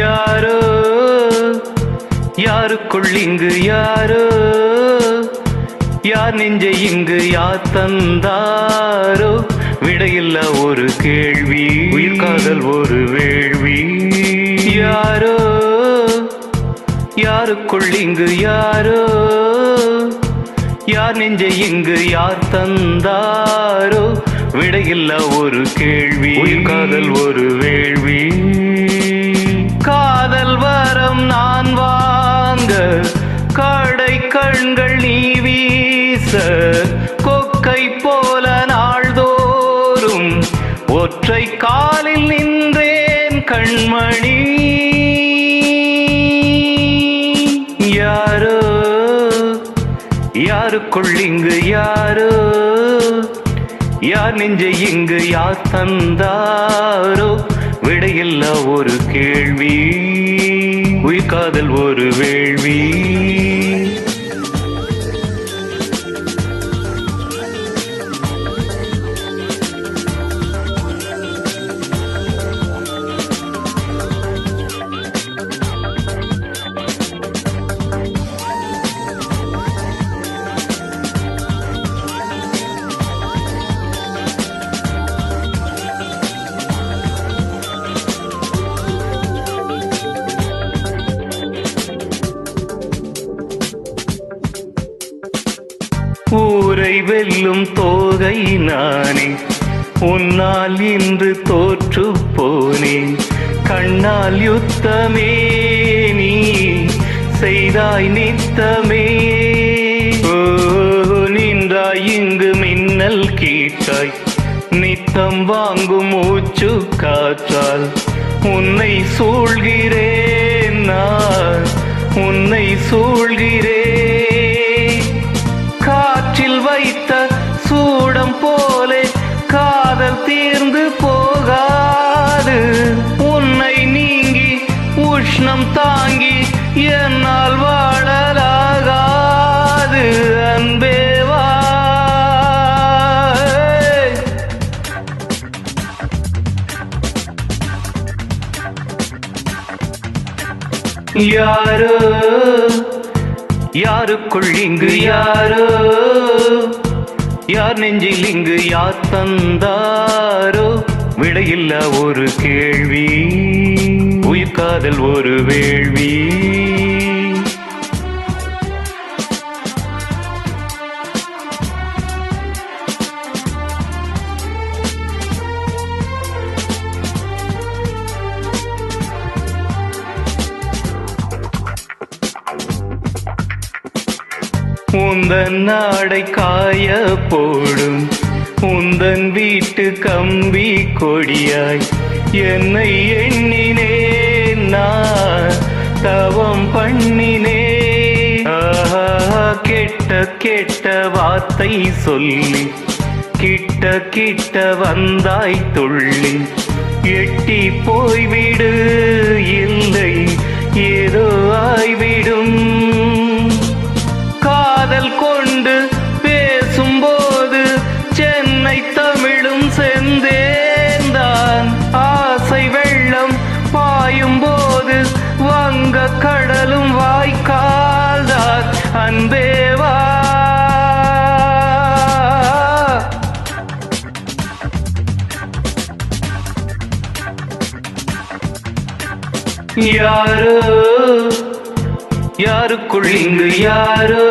யாரோ யாருக்குள் இங்கு யாரோ, யார் நெஞ்சை இங்கு யார் தந்தாரோ, விடையில்ல ஒரு கேள்வி, உயிர் காதல் ஒரு வேள்வி. யாரோ யாருக்குள் இங்கு யாரோ, யார் நெஞ்சை இங்கு யார் தந்தாரோ, விடையில்ல ஒரு கேள்வி, உயிர் காதல் ஒரு வேள்வி. காதல் வரம் நான் வாங்க, கடை கண்கள் நீ வீச, கொக்கை போல நாள்தோறும் ஒற்றை காலில் நின்றேன் கண்மணி. யாரோ யாருக்குள் இங்கு யாரோ, யார் நெஞ்சை இங்கு யார் தந்தாரோ, விடையில்ல ஒரு கேள்வி, உயிர் காதல் ஒரு வேள்வி. ஊரை வெல்லும் தோகை நானே, உன்னால் இன்று தோற்று போனேன். கண்ணால் யுத்தமே நீ செய்தாய் நித்தமே, நின்றாய் இங்கு மின்னல் கீட்டாய், நித்தம் வாங்கும் மூச்சு காற்றால் உன்னை சூழ்கிறேன் நான், உன்னை சூழ்கிறேன். காற்றில் வைத்த சூடம் போலே காதல் தீர்ந்து போகாது, உன்னை நீங்கி உஷ்ணம் தாங்கி என்னால் வாழலாகாது. அன்பேவா யாரோ யாருக்குள் இங்கு யாரோ, யார் நெஞ்சில் இங்கு யார் தந்தாரோ, விடையில்ல ஒரு கேள்வி, உயிர் காதல் ஒரு வேள்வி. உந்தன் நாடை காய போடும், உந்தன் வீட்டு கம்பி கொடியாய் என்னை எண்ணினேன் நான், தவம் பண்ணினேன். கெட்ட கெட்ட வார்த்தை சொல்லி கிட்ட கிட்ட வந்தாய் துள்ளி, எட்டி போய்விடு இல்லை ஏதோ ஆய்விடும். காதல் கொண்டு பேசும்போது சென்னை தமிழும் செந்தேந்தான், ஆசை வெள்ளம் பாயும் போது வங்க கடலும் வாய்க்கால்தான். அன்பேவா யாரோ யாருக்குள் இங்கு யாரோ,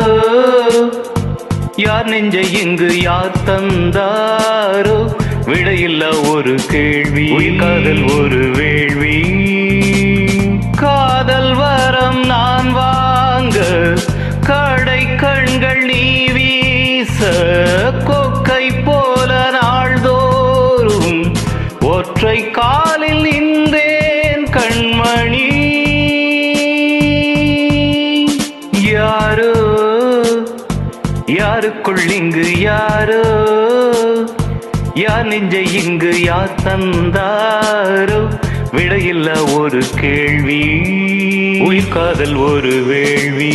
யார் நெஞ்சை இங்கு யார் தந்தாரோ, விடையில்ல ஒரு கேள்வி, உயிர் காதல் ஒரு வேள்வி. காதல் வரம் நான் வாங்க, கடை கண்கள் நீ வீச, கொக்கை போல நாள்தோறும் ஒற்றை காலில் நின்றேன் கண்மணி. யாரோ யாருக்குள் இங்கு யாரோ, யார் நெஞ்சை இங்கு யார் தந்தாரோ விடையில்லா ஒரு கேள்வி உயிர் காதல் ஒரு வேள்வி